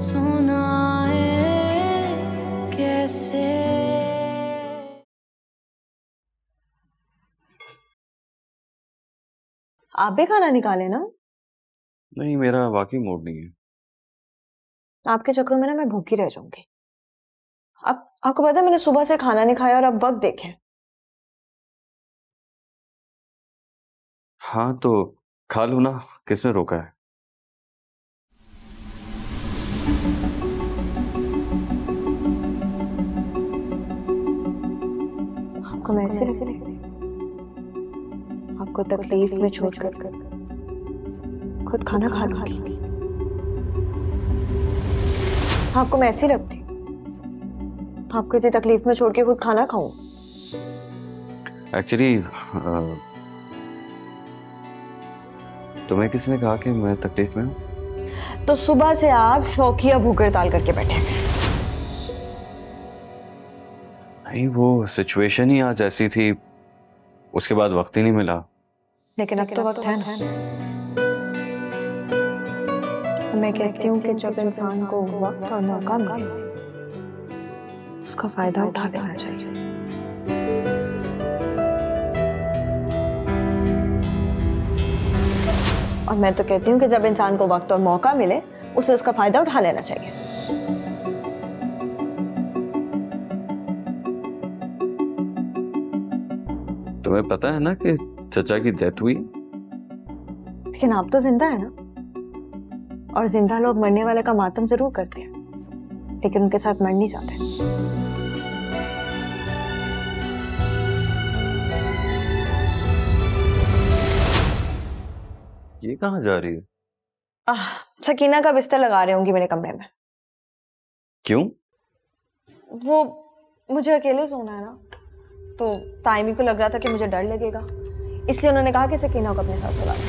सुनाए कैसे। आप भी खाना निकाले ना? नहीं, मेरा वाकई मूड नहीं है। आपके चक्रों में ना मैं भूखी रह जाऊंगी। आपको पता है मैंने सुबह से खाना नहीं खाया और अब वक्त देखें। हाँ तो खा लूँ ना, किसने रोका है? आपको मैं ऐसे लगती हूँ? आपको तकलीफ में छोड़कर खुद खाना खा लूंगी। आपको मैं ऐसी लगती हूँ? आपको इतनी तकलीफ में छोड़ के खुद खाना खाऊं? एक्चुअली तुम्हें किसने कहा कि मैं तकलीफ में हूँ? तो सुबह से आप शौकिया भूख हड़ताल करके बैठे हैं। नहीं, वो सिचुएशन ही आज ऐसी थी, उसके बाद वक्त ही नहीं मिला। लेकिन अब तो वक्त है ना। मैं कहती हूँ कि जब इंसान को वक्त और मौका मिले उसका फायदा उठा लेना चाहिए। और मैं तो कहती हूँ कि जब इंसान को वक्त और मौका मिले उसे उसका फायदा उठा लेना चाहिए। तुम्हें पता है ना कि चचा की डेथ हुई? लेकिन आप तो जिंदा है ना, और जिंदा लोग मरने वाले का मातम जरूर करते हैं लेकिन उनके साथ मर नहीं जाते। ये कहाँ जा रही है? सकीना का बिस्तर लगा रही होंगी मेरे कमरे में। क्यों? वो मुझे अकेले सोना है ना, तो ताइमी को लग रहा था कि मुझे डर लगेगा, इसलिए उन्होंने कहा कि सकीना को अपने साथ सुला दे।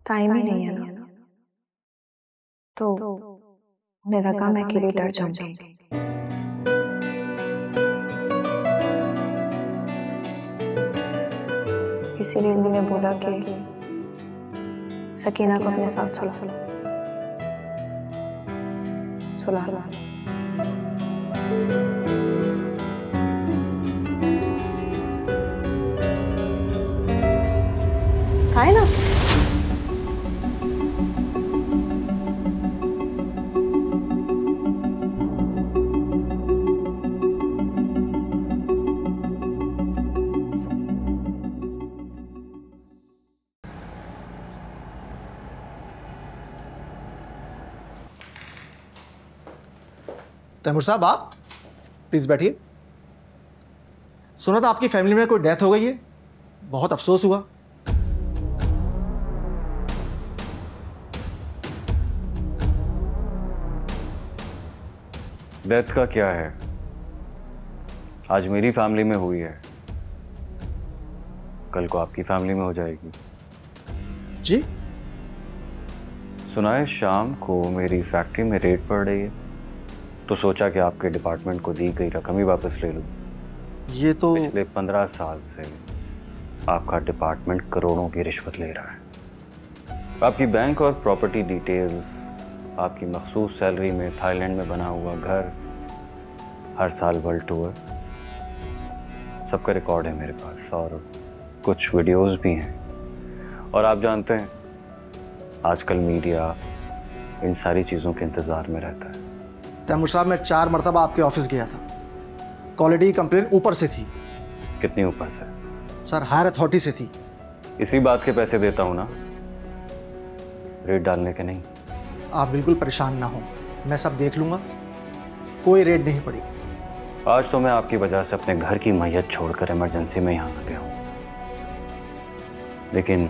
ताइमी नहीं है ना, तो उन्हें लगा मैं अकेले डर जाऊंगी। इसीलिए उन्होंने बोला कि सकीना को अपने साथ सुला सुला। खाए ना। तैमूर साहब, आप प्लीज बैठिए। सुना था आपकी फैमिली में कोई डेथ हो गई है, बहुत अफसोस हुआ। डेथ का क्या है, आज मेरी फैमिली में हुई है, कल को आपकी फैमिली में हो जाएगी। जी? सुना है शाम को मेरी फैक्ट्री में रेड पड़ रही है, तो सोचा कि आपके डिपार्टमेंट को दी गई रकम ही वापस ले लूं। ये तो पिछले 15 साल से आपका डिपार्टमेंट करोड़ों की रिश्वत ले रहा है। आपकी बैंक और प्रॉपर्टी डिटेल्स, आपकी मखसूस सैलरी में थाईलैंड में बना हुआ घर, हर साल वर्ल्ड टूर, सबका रिकॉर्ड है मेरे पास, और कुछ वीडियोस भी हैं। और आप जानते हैं आजकल मीडिया इन सारी चीज़ों के इंतज़ार में रहता है। तैमूर साहब, मैं 4 मरतबा आपके ऑफिस गया था। क्वालिटी कंप्लेन ऊपर से थी। कितनी ऊपर से? सर, हायर अथॉरिटी से थी। इसी बात के पैसे देता हूं ना, रेट डालने के नहीं। आप बिल्कुल परेशान ना हो, मैं सब देख लूंगा, कोई रेट नहीं पड़ी। आज तो मैं आपकी वजह से अपने घर की मैयत छोड़कर इमरजेंसी में यहाँ आ गया हूँ, लेकिन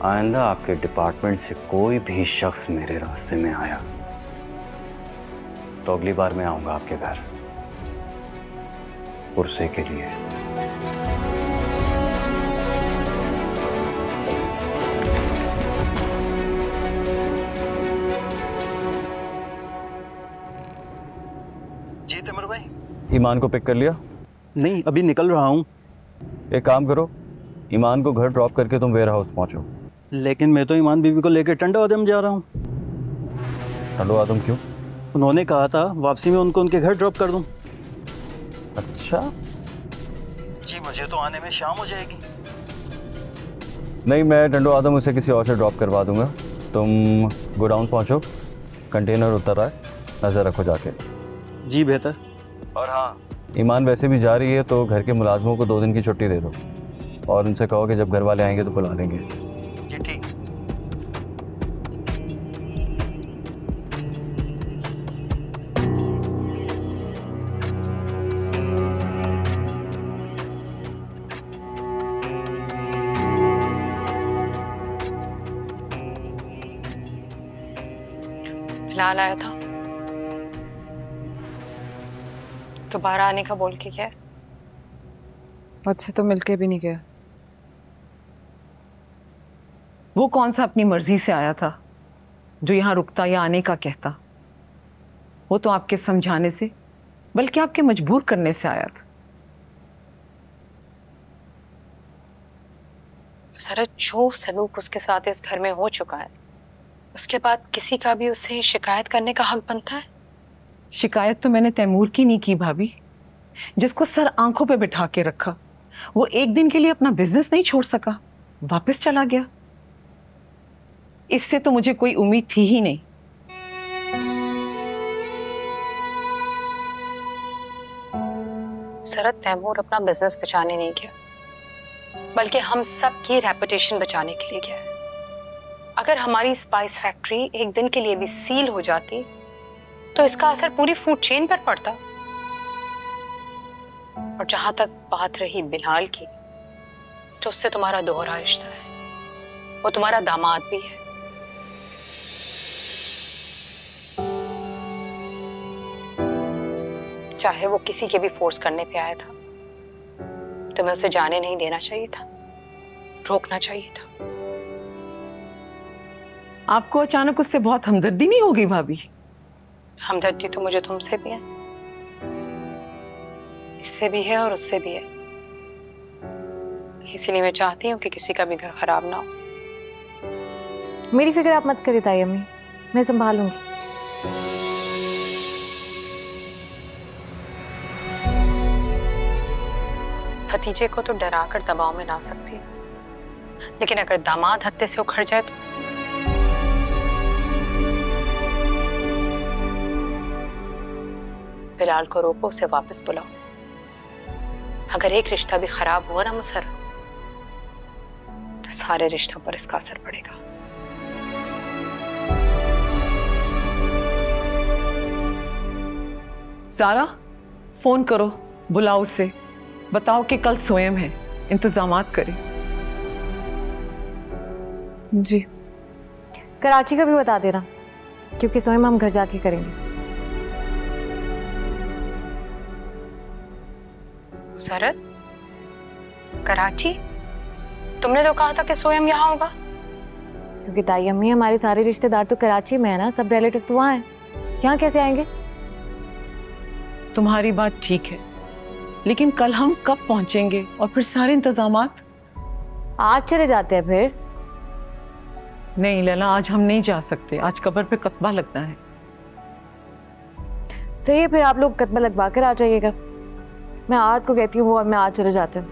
आइंदा आपके डिपार्टमेंट से कोई भी शख्स मेरे रास्ते में आया तो अगली बार मैं आऊंगा आपके घर पुरसे के लिए। जी तैमूर भाई। ईमान को पिक कर लिया? नहीं, अभी निकल रहा हूँ। एक काम करो, ईमान को घर ड्रॉप करके तुम वेयर हाउस पहुंचो। लेकिन मैं तो ईमान बीबी को लेकर टंडा उद्यम जा रहा हूँ। टंडो आदम क्यों? उन्होंने कहा था वापसी में उनको उनके घर ड्रॉप कर दूं। अच्छा, जी मुझे तो आने में शाम हो जाएगी। नहीं, मैं टंडो आदम उसे किसी और से ड्रॉप करवा दूंगा। तुम गोडाउन पहुंचो, कंटेनर उतर रहा है, नज़र रखो जाके। जी बेहतर। और हाँ, ईमान वैसे भी जा रही है तो घर के मुलाजमों को 2 दिन की छुट्टी दे दो और उनसे कहो कि जब घर वाले आएंगे तो बुला लेंगे। जी ठीक। बिलाल आया था, दोबारा आने का बोल के क्या? मुझसे तो मिलके भी नहीं गया। वो कौन सा अपनी मर्जी से आया था जो यहाँ रुकता या आने का कहता? वो तो आपके समझाने से, बल्कि आपके मजबूर करने से आया था। सर, जो सलूक उसके साथ इस घर में हो चुका है, उसके बाद किसी का भी उससे शिकायत करने का हक बनता है? शिकायत तो मैंने तैमूर की नहीं की भाभी, जिसको सर आंखों पे बिठा के रखा। वो एक दिन के लिए अपना बिजनेस नहीं छोड़ सका, वापस चला गया। इससे तो मुझे कोई उम्मीद थी ही नहीं। सरत, तैमूर अपना बिजनेस बचाने नहीं गया, बल्कि हम सब की रेपुटेशन बचाने के लिए गया है। अगर हमारी स्पाइस फैक्ट्री एक दिन के लिए भी सील हो जाती तो इसका असर पूरी फूड चेन पर पड़ता। और जहां तक बात रही बिलाल की, तो उससे तुम्हारा दोहरा रिश्ता है। वो तुम्हारा दामाद भी है। चाहे वो किसी के भी फोर्स करने पे आया था, तुम्हें उसे जाने नहीं देना चाहिए था, रोकना चाहिए था। आपको अचानक उससे बहुत हमदर्दी नहीं होगी भाभी? हमदर्दी तो मुझे तुमसे भी है, इससे भी है और उससे भी है। इसीलिए मैं चाहती हूँ कि किसी का भी घर खराब ना हो। मेरी फिक्र आप मत करिए ताई अम्मी, मैं संभालूंगी। भतीजे को तो डरा कर दबाव में ला सकती है, लेकिन अगर दामाद हत्ते से उखड़ जाए तो बिलाल को रोको, उसे वापस बुलाओ। अगर एक रिश्ता भी खराब हुआ ना मुसर्रत, तो सारे रिश्तों पर इसका असर पड़ेगा। सारा, फोन करो, बुलाओ उसे, बताओ कि कल स्वयं है, इंतजामात करें। जी। कराची का भी बता देना, क्योंकि स्वयं हम घर जाके करेंगे। सरत, कराची? तुमने तो कहा था कि स्वयं यहाँ होगा। क्योंकि ताई अम्मी हमारे सारे रिश्तेदार तो कराची में है ना, सब रिलेटिव तो वहाँ हैं, यहाँ कैसे आएंगे? तुम्हारी बात ठीक है, लेकिन कल हम कब पहुंचेंगे और फिर सारे इंतजामात? आज चले जाते हैं फिर। नहीं लैला, आज हम नहीं जा सकते, आज कब्र पे कतबा लगना है। सही है, फिर आप लोग कतबा लगवा कर आ जाइएगा। मैं आज को कहती हूँ वो और मैं आज चले जाते हैं।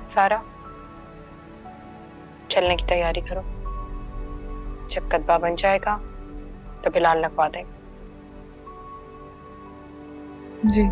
सारा, चलने की तैयारी करो। जब कतबा बन जाएगा तो बिलाल लगवा देगा। जी।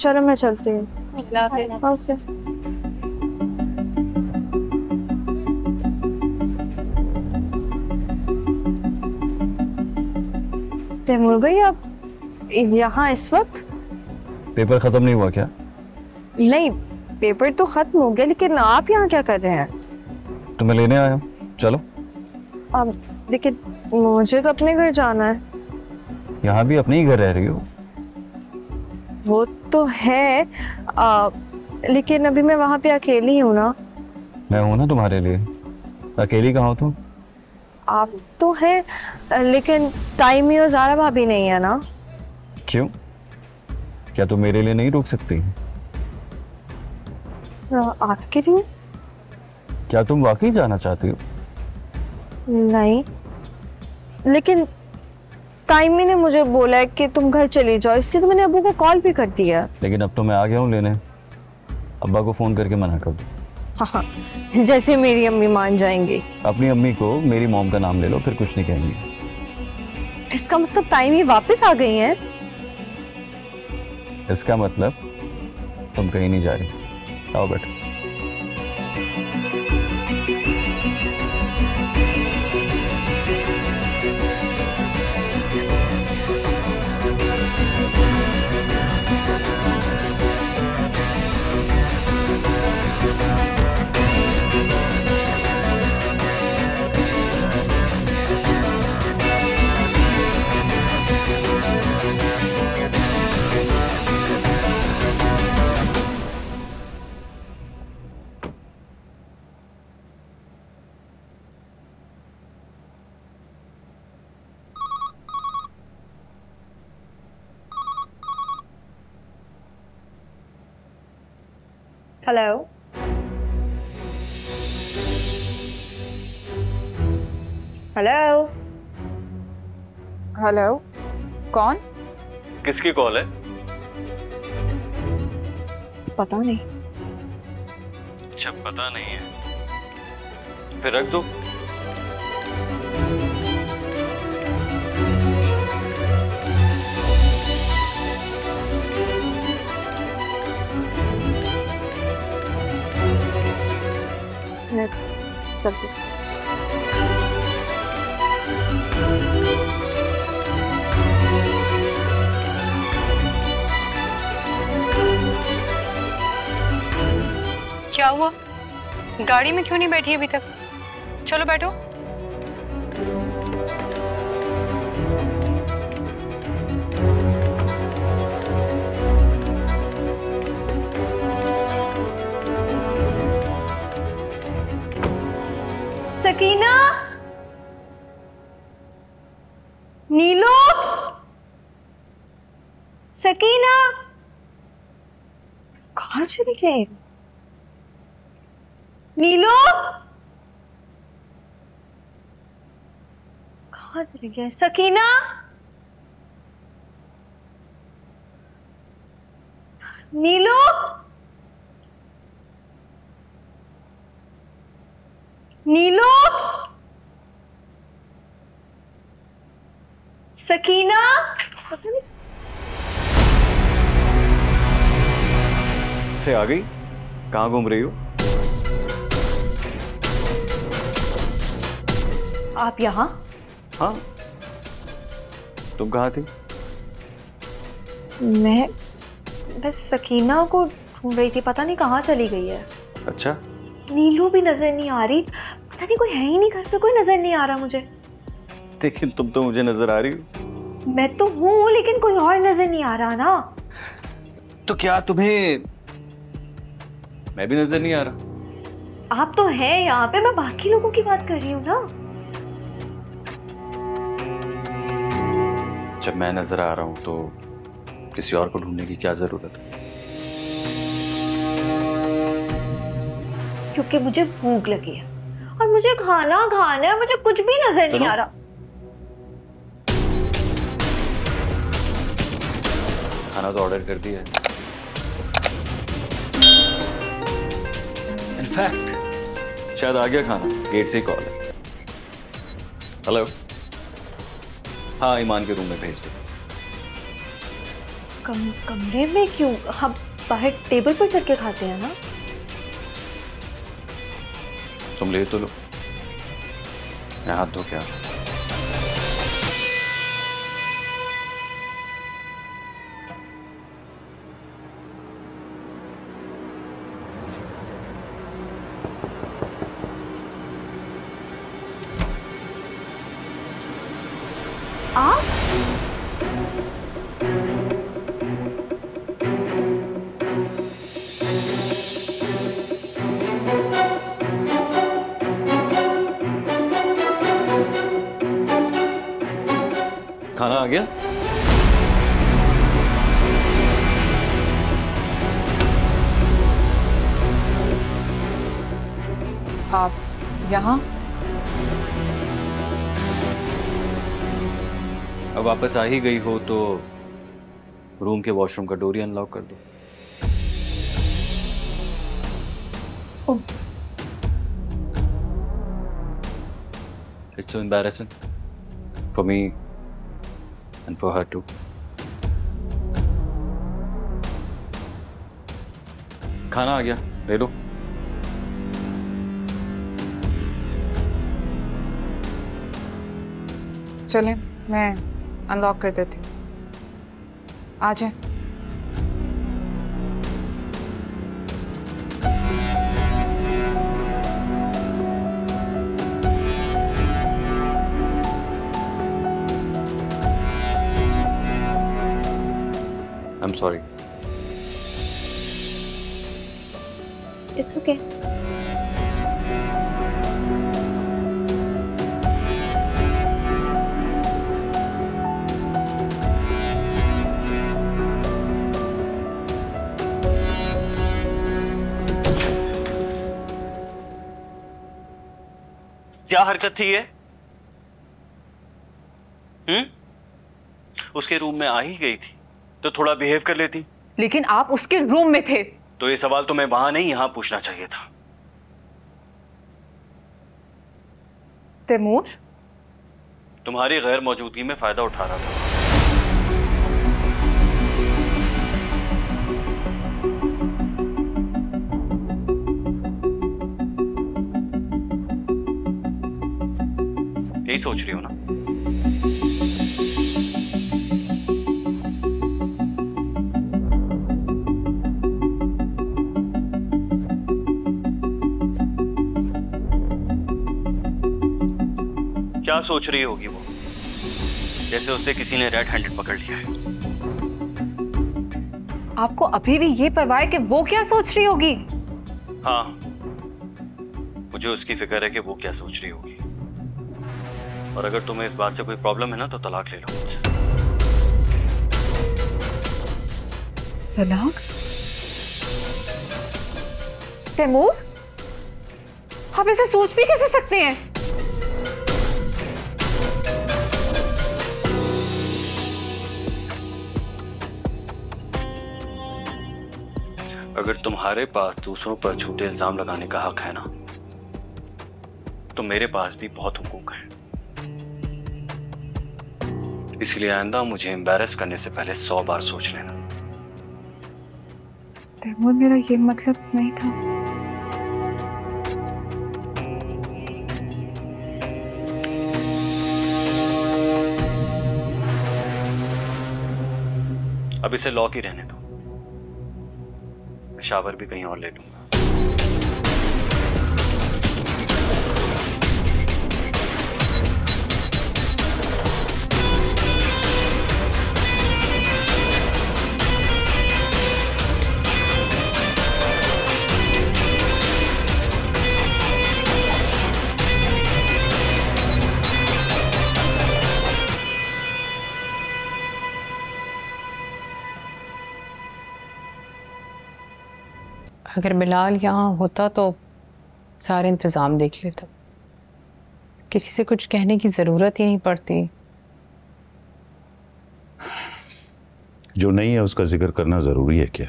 चलो मैं चलती हूँ। ओके। तैमूर भाई आप यहाँ इस वक्त? पेपर खत्म नहीं हुआ क्या? नहीं, पेपर तो खत्म हो गया, लेकिन आप यहाँ क्या कर रहे हैं? तुम्हें लेने आया हूँ, चलो। अब देखिए, मुझे तो अपने घर जाना है। यहाँ भी अपने ही घर रह रही हो? वो तो है, लेकिन अभी मैं वहाँ पे अकेली हूँ ना। मैं हूँ ना तुम्हारे लिए। अकेली कहाँ हो तुम? आप तो है, लेकिन ताइमी और ज़ारा भाभी नहीं है ना। क्यों? क्या तुम मेरे लिए नहीं रुक सकती? आपके लिए? क्या तुम वाकई जाना चाहती हो? नहीं, लेकिन ताइमी ने मुझे बोला है कि तुम घर चली जाओ, इसलिए तो मैंने अब्बू को कॉल भी कर दिया। लेकिन अब तो मैं आ गया हूँ लेने। अब्बा को फोन करके मना कर दो। हाँ, जैसे मेरी अम्मी मान जाएंगी। अपनी अम्मी को मेरी मॉम का नाम ले लो, फिर कुछ नहीं कहेंगी। इसका मतलब ताइमी वापस आ गई हैं? इसका मतलब तुम कहीं नहीं जा रही। आओ बैठो। हेलो, हेलो, हेलो, कौन? किसकी कॉल है? पता नहीं। अच्छा, पता नहीं है, फिर रख दो। चलती। क्या हुआ? गाड़ी में क्यों नहीं बैठी अभी तक? चलो बैठो। सकीना, नीलू, सकीना, कहाँ चली गई? नीलू, कहाँ चली गई? सकीना, नीलू, नीलू, सकीना, से आ गई? कहाँ घूम रही हो? आप यहाँ? हाँ, तुम कहाँ थी? मैं बस सकीना को ढूंढ रही थी, पता नहीं कहाँ चली गई है। अच्छा, नीलू भी नजर नहीं आ रही, पता नहीं कोई है ही नहीं घर पे, कोई नजर नहीं आ रहा मुझे। लेकिन तुम तो मुझे नजर आ रही हो। मैं तो हूँ, लेकिन कोई और नजर नहीं आ रहा ना। तो क्या तुम्हें मैं भी नजर नहीं आ रहा? आप तो हैं यहाँ पे, मैं बाकी लोगों की बात कर रही हूँ ना। जब मैं नजर आ रहा हूँ तो किसी और को ढूंढने की क्या जरूरत है? क्योंकि मुझे भूख लगी है और मुझे खाना खाना है, मुझे कुछ भी नजर नहीं आ रहा। खाना तो ऑर्डर कर दिया है। इनफैक्ट शायद आ गया खाना, गेट से ही कॉल है। हेलो, हाँ ईमान के रूम में भेज दो। कमरे में क्यों? हम बाहर टेबल पर चढ़ के खाते हैं ना। तुम ले तो लो, मैं हाथ धो के आता हूं। खाना आ गया? आप यहाँ? अब वापस आ ही गई हो तो रूम के वॉशरूम का डोर ही अनलॉक कर दो। It's so embarrassing for me and for her too. खाना आ गया, ले लो। चलें, मैं अनलॉक कर देती हूँ। आ जाए। I'm sorry. It's okay. क्या हरकत थी ये? उसके रूम में आ ही गई थी तो थोड़ा बिहेव कर लेती। लेकिन आप उसके रूम में थे। तो ये सवाल तुम्हें वहां नहीं यहां पूछना चाहिए था। तैमूर, तुम्हारी गैर मौजूदगी में फायदा उठा रहा था। यही सोच रही हो ना? क्या सोच रही होगी वो? जैसे उसे किसी ने रेड हैंडेड पकड़ लिया है। आपको अभी भी ये परवाह है कि वो क्या सोच रही होगी? हाँ, मुझे उसकी फिक्र है कि वो क्या सोच रही होगी। और अगर तुम्हें इस बात से कोई प्रॉब्लम है ना तो तलाक ले लो मुझसे। तलाक? तैमूर, आप ऐसे सोच भी कैसे सकते हैं? अगर तुम्हारे पास दूसरों पर झूठे इल्जाम लगाने का हक है ना, तो मेरे पास भी बहुत हुकूक है। इसलिए आइंदा मुझे एम्बैरेस करने से पहले 100 बार सोच लेना। तैमूर, मेरा ये मतलब नहीं था। अब इसे लॉक ही रहने दो, मैं शावर भी कहीं और ले लूंगा। अगर बिलाल यहाँ होता तो सारे इंतज़ाम देख लेता, किसी से कुछ कहने की ज़रूरत ही नहीं पड़ती। जो नहीं है उसका जिक्र करना ज़रूरी है क्या?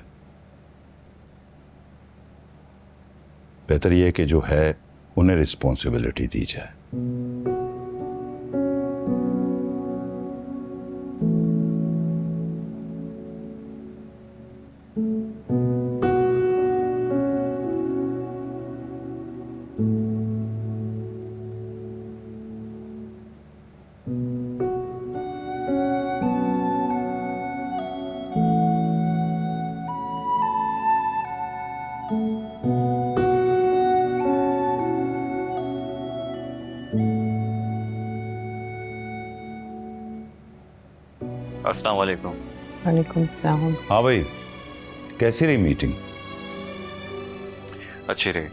बेहतर यह है कि जो है उन्हें रिस्पॉन्सिबिलिटी दी जाए। अस्सलाम वालेकुम। वालेकुम सलाम। हाँ भाई, कैसी रही मीटिंग? अच्छी रही।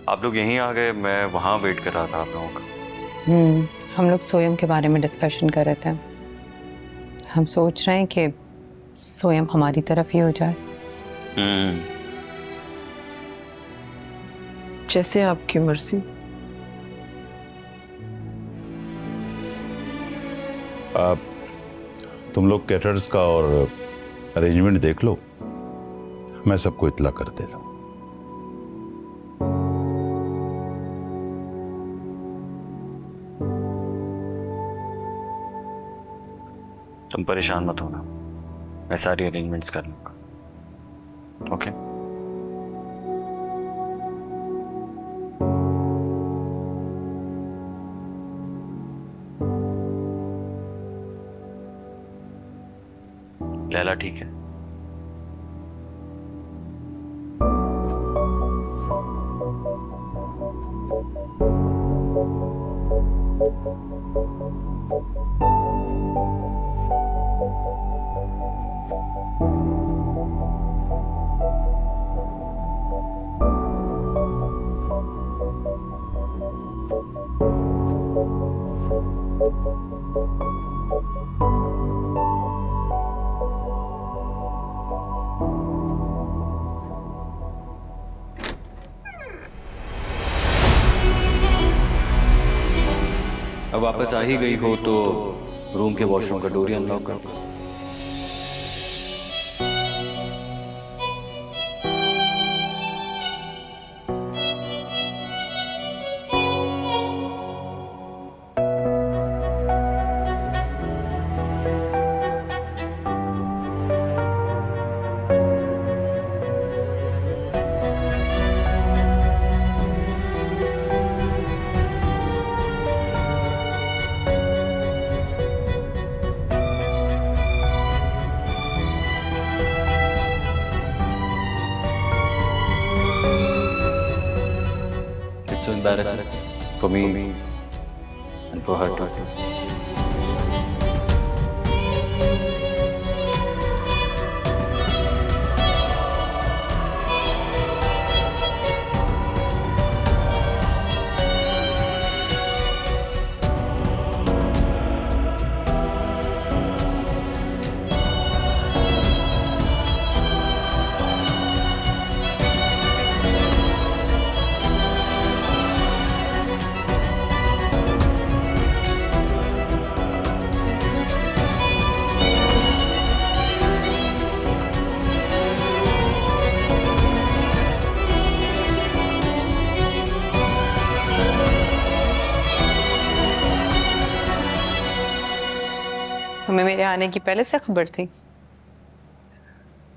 आप लोग यहीं आ गए, मैं वहाँ वेट कर रहा था आप लोगों का। हम लोग सोयम के बारे में डिस्कशन कर रहे थे। हम सोच रहे हैं कि सोयम हमारी तरफ ही हो जाए। जैसे आपकी मर्जी। आप तुम लोग कैटर्स का और अरेंजमेंट देख लो, मैं सबको इत्ला कर देता हूँ। तुम परेशान मत होना, मैं सारी अरेंजमेंट्स कर लूँगा। ओके? लैला ठीक है? अब वापस आ ही गई हो तो रूम के वॉशरूम का डोर ही अनलॉक कर दो। So embarrassing for me and for her too. तुम्हें मेरे आने की पहले से खबर थी?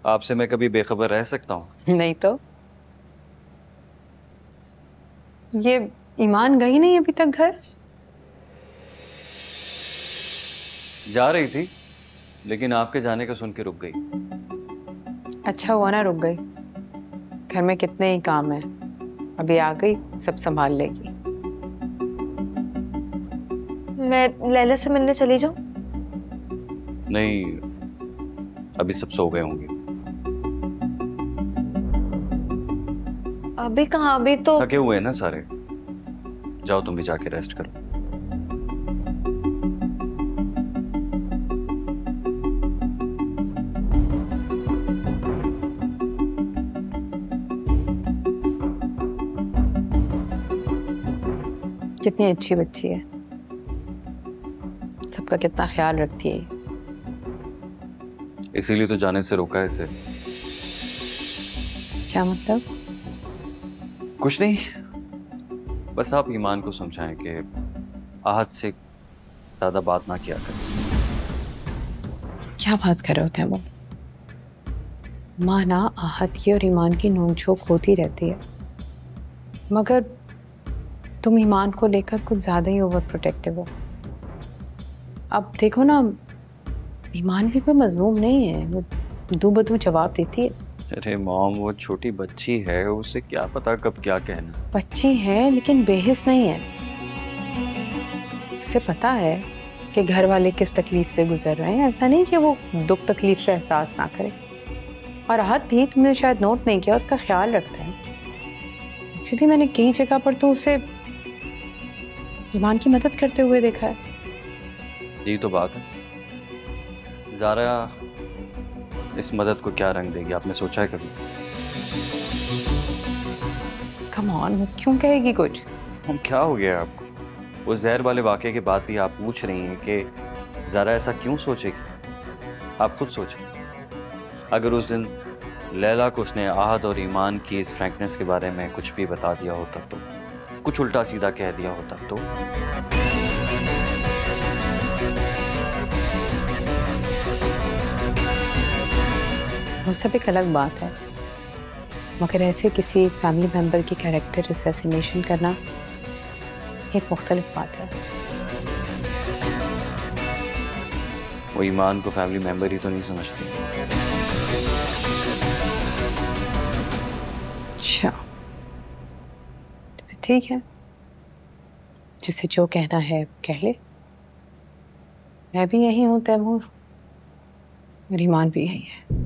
आपसे मैं कभी बेखबर रह सकता हूँ? नहीं तो। ये ईमान गई नहीं अभी तक घर? जा रही थी, लेकिन आपके जाने का सुन के रुक गई। अच्छा हुआ ना रुक गई। घर में कितने ही काम है, अभी आ गई सब संभाल लेगी। मैं लैला से मिलने चली जाऊं? नहीं, अभी सब सो गए होंगे। अभी कहाँ? अभी तो थके हुए हैं ना सारे। जाओ तुम भी जाके रेस्ट करो। कितनी अच्छी बच्ची है, सबका कितना ख्याल रखती है। इसीलिए तो जाने से रोका है इसे। क्या मतलब? कुछ नहीं, बस आप ईमान को समझाएं कि आहत से ज्यादा बात ना किया करें। क्या बात कर रहे होते हैं वो? माना आहत की और ईमान की नोकझोंक होती रहती है, मगर तुम ईमान को लेकर कुछ ज्यादा ही ओवर प्रोटेक्टिव हो। अब देखो ना, ईमान भी कोई मजलूम नहीं है, वो दू बदू जवाब देती है। अरे मॉम, वो छोटी बच्ची है, उसे क्या पता कब क्या कहना। बच्ची है लेकिन बेहिस नहीं है। उसे पता है कि घर वाले किस तकलीफ से गुजर रहे हैं, ऐसा नहीं कि वो दुख तकलीफ से एहसास ना करे। और आहत भी, तुमने शायद नोट नहीं किया, उसका ख्याल रखता है। इसलिए मैंने कई जगह पर तो उसे ईमान की मदद करते हुए देखा है। यही तो बात है। ज़ारा इस मदद को क्या रंग देगी, आपने सोचा है कभी? कम ऑन, वो क्यों कहेगी कुछ? हम क्या हो गया आपको? वो जहर वाले वाक़े के बाद भी आप पूछ रही हैं कि ज़ारा ऐसा क्यों सोचेगी? आप खुद सोचें, अगर उस दिन लैला को उसने आहद और ईमान की इस फ्रैंकनेस के बारे में कुछ भी बता दिया होता, तो कुछ उल्टा सीधा कह दिया होता, तो वो सब एक अलग बात है, मगर ऐसे किसी फैमिली मेंबर की कैरेक्टर असैसिनेशन करना एक मुख्तलिफ बात है। वो ईमान को फैमिली मेंबर ही तो नहीं समझती। अच्छा, तो ठीक है, जिसे जो कहना है कह ले। मैं भी यही हूँ तैमूर, और ईमान भी यही है।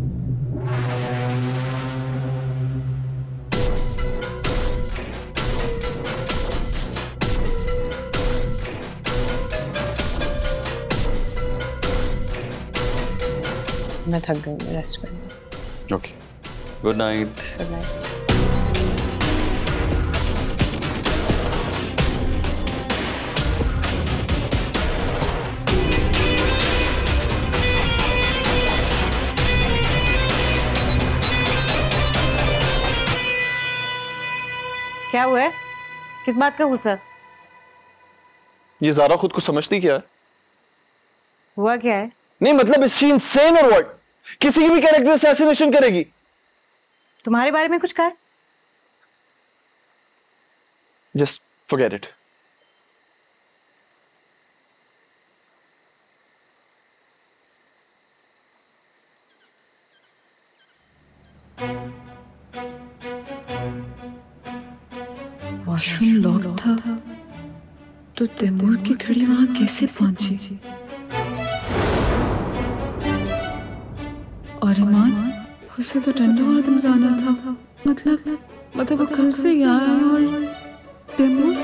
मैं थक गई, रेस्ट करूँगी। Okay, good night. Good night. क्या हुआ है? किस बात का गुस्सा? ये ज़ारा खुद को समझती क्या है? हुआ क्या है? नहीं मतलब इज शी इनसेन और व्हाट? किसी की भी कैरेक्टर असैसिनेशन करेगी? तुम्हारे बारे में कुछ कहा? Just forget it. Washroom lock था तो तैमूर की घड़ी वहां कैसे पहुंची? और ईमान, उसे तो ठंडा आदम जाना था। मतलब वो कल से यहाँ है और तैमूर?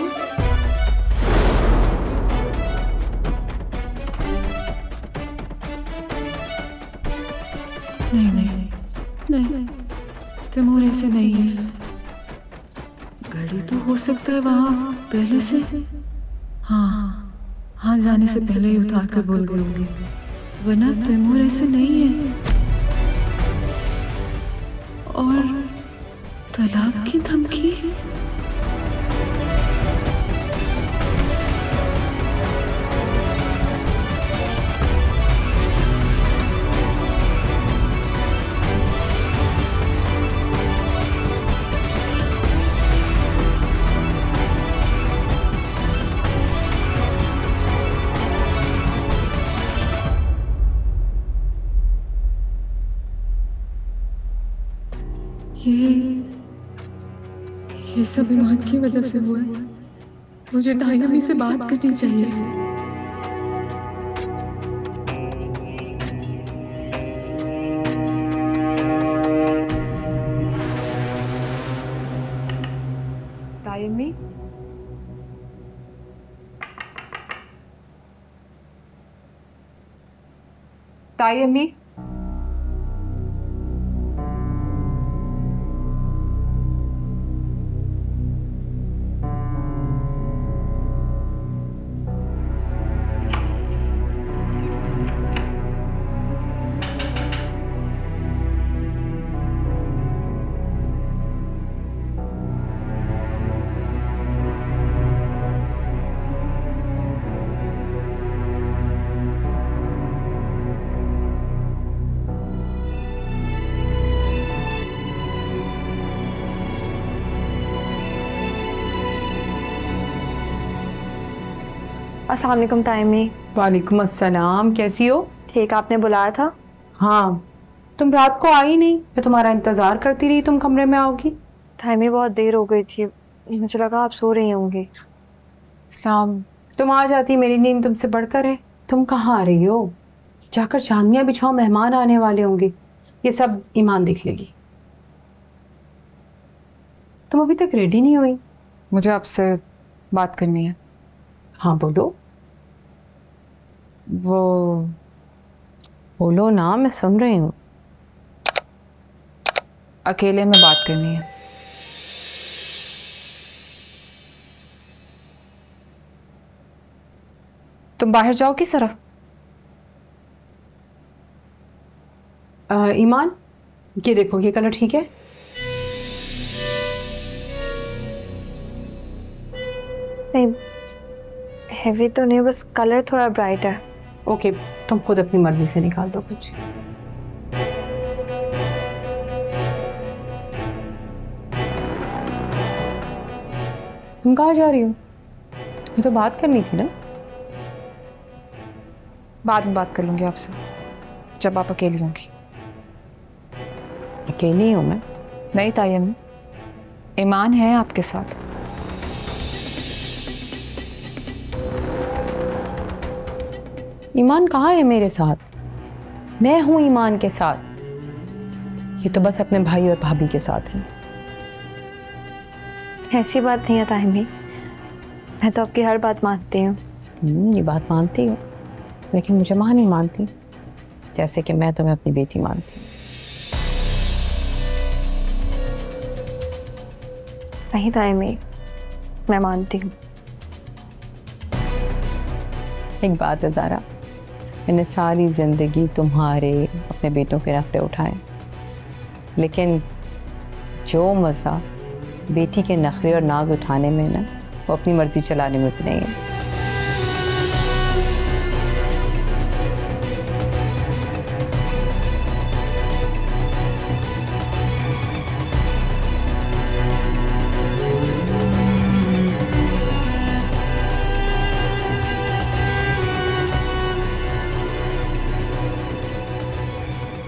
नहीं, तैमूर ऐसे नहीं है। घड़ी तो हो सकता है वहां पहले से। हाँ, जाने से पहले ही उतार कर बोल गए होंगे, वरना तैमूर ऐसे नहीं है। और तलाक की धमकी? ये सब ईमान की वजह से हुआ है। मुझे तायमी से बात करनी चाहिए। तायमी, तायमी, अस्सलाम वालेकुम तायमी। वालेकुम अस्सलाम, कैसी हो? ठीक, आपने बुलाया था? हाँ, तुम रात को आई नहीं, मैं तुम्हारा इंतजार करती रही, तुम कमरे में आओगी। तायमी बहुत देर हो गई थी, मुझे लगा आप सो रही होंगी। इस्लाम, तुम आ जाती, मेरी नींद तुमसे बढ़कर है। तुम कहाँ आ रही हो? जाकर चांदनियां बिछाओ, मेहमान आने वाले होंगे। ये सब ईमान देख लेगी। तुम अभी तक रेडी नहीं हुई? मुझे आपसे बात करनी है। हाँ बोलो। वो बोलो ना, मैं सुन रही हूँ। अकेले में बात करनी है। तुम बाहर जाओ किस तरफ? ईमान, ये देखो, ये कलर ठीक है? नहीं, हैवी तो नहीं, बस कलर थोड़ा ब्राइट है। ओके, तुम खुद अपनी मर्जी से निकाल दो कुछ। तुम कहाँ जा रही हो? तुम्हें तो बात करनी थी ना। बाद में बात कर लूंगी आपसे, जब आप अकेली होंगी। अकेली हूँ मैं? नहीं तायम, ईमान है आपके साथ। ईमान कहाँ है मेरे साथ? मैं हूँ ईमान के साथ। ये तो बस अपने भाई और भाभी के साथ है। ऐसी बात नहीं है ताहिमी, मैं तो आपकी हर बात मानती हूँ। ये बात मानती हूँ, लेकिन मुझे माँ नहीं मानती, जैसे कि मैं तुम्हें अपनी बेटी मानती हूँ। नहीं ताहिमी, मैं मानती हूँ। एक बात है ज़ारा, मैंने सारी ज़िंदगी तुम्हारे अपने बेटों के नखरे उठाए, लेकिन जो मज़ा बेटी के नखरे और नाज उठाने में ना, वो अपनी मर्जी चलाने में भी नहीं है।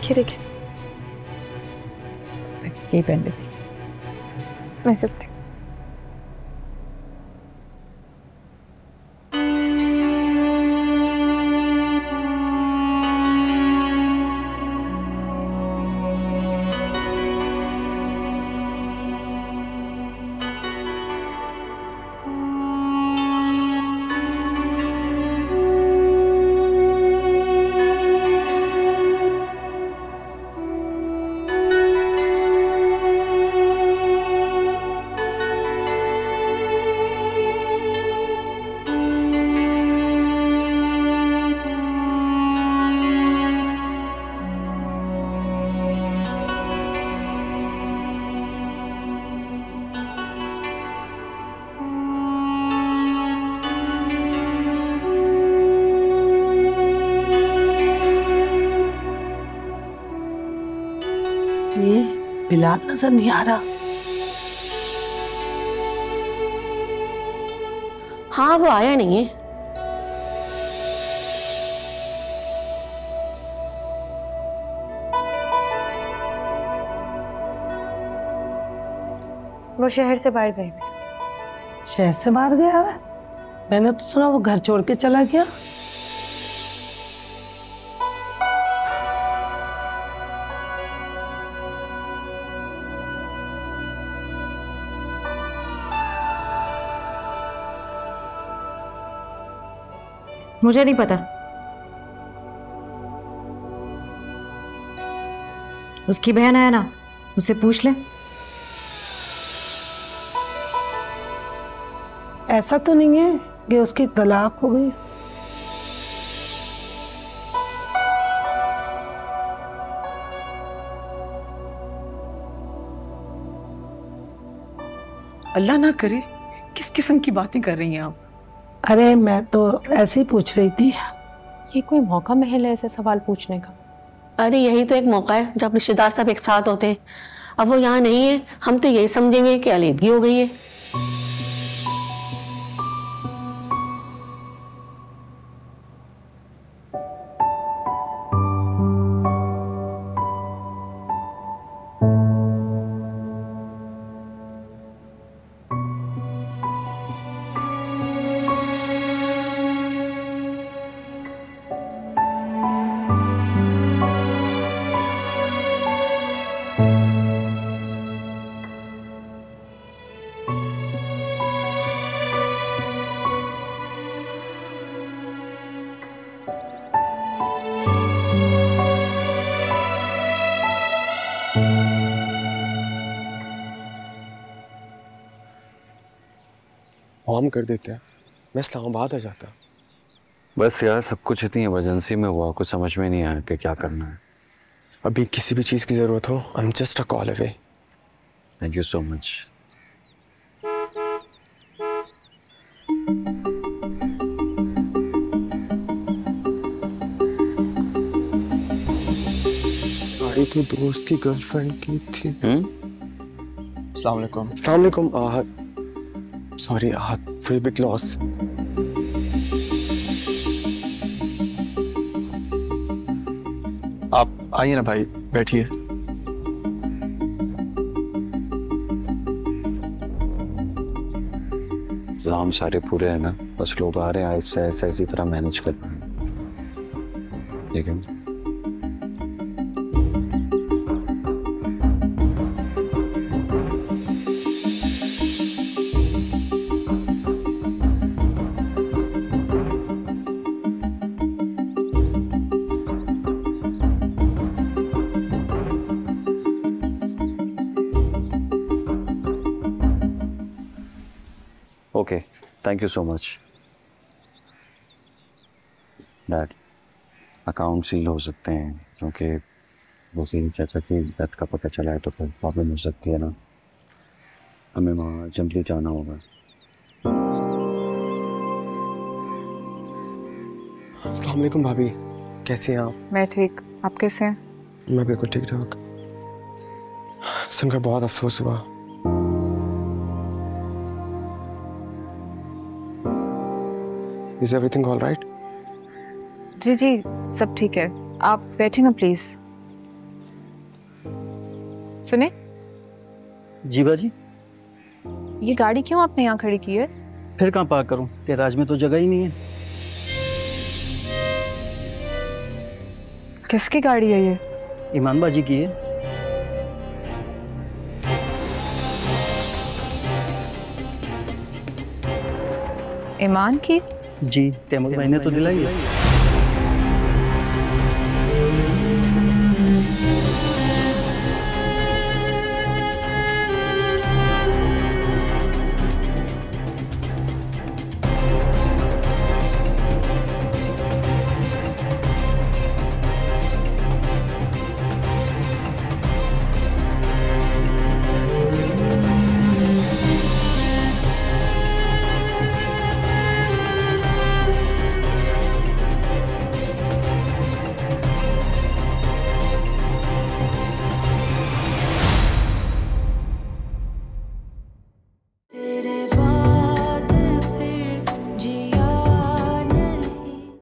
ये देखिए, यही पहन लेती। मैं सकती हूँ। ये बिलाल नजर नहीं आ रहा। हाँ, वो आया नहीं है। वो शहर से बाहर गए। शहर से बाहर गया है? मैंने तो सुना वो घर छोड़ के चला गया। मुझे नहीं पता। उसकी बहन है ना, उससे पूछ ले। ऐसा तो नहीं है कि उसकी तलाक हो गई? अल्लाह ना करे। किस किस्म की बातें कर रही हैं आप? अरे मैं तो ऐसे ही पूछ रही थी। ये कोई मौका महल है ऐसे सवाल पूछने का? अरे यही तो एक मौका है जब रिश्तेदार सब एक साथ होते हैं। अब वो यहाँ नहीं है, हम तो यही समझेंगे कि अलीदगी हो गई है। इन्फॉर्म कर देते हैं, मैं इस्लामाबाद आ जाता। बस यार सब कुछ इतनी इमरजेंसी में हुआ, कुछ समझ में नहीं आया कि क्या करना है। अभी किसी भी चीज़ की ज़रूरत हो, I am just a call away. Thank you so much. गाड़ी तो दोस्त की गर्लफ्रेंड की थी। अस्सलाम वालेकुम। अस्सलाम वालेकुम। Sorry, feel bit loss. आप आइए ना भाई, बैठिए। एग्जाम सारे पूरे हैं ना, बस लोग आ रहे हैं, ऐसे इसी तरह मैनेज कर रहे हैं। ठीक है। Okay, thank you so much. Dad, account seal हो सकते हैं क्योंकि वसीम चाचा की डेथ का पता चला है तो फिर प्रॉब्लम हो सकती है ना, हमें वहाँ अर्जेंटली जाना होगा। अस्सलाम वालेकुम भाभी, कैसे हैं आप? मैं ठीक, आप कैसे हैं? मैं बिल्कुल ठीक ठाक। सुनकर बहुत अफसोस हुआ। Is everything all right? जी जी, सब ठीक है, आप बैठे ना प्लीज। सुने जी बाजी। ये गाड़ी क्यों आपने यहाँ खड़ी की है? फिर कहाँ पार्क करूँ, गैराज में तो जगह ही नहीं है। किसकी गाड़ी है ये? ईमान बाजी की है। ईमान की? जी, तैमूर भाई ने तो दिलाई है।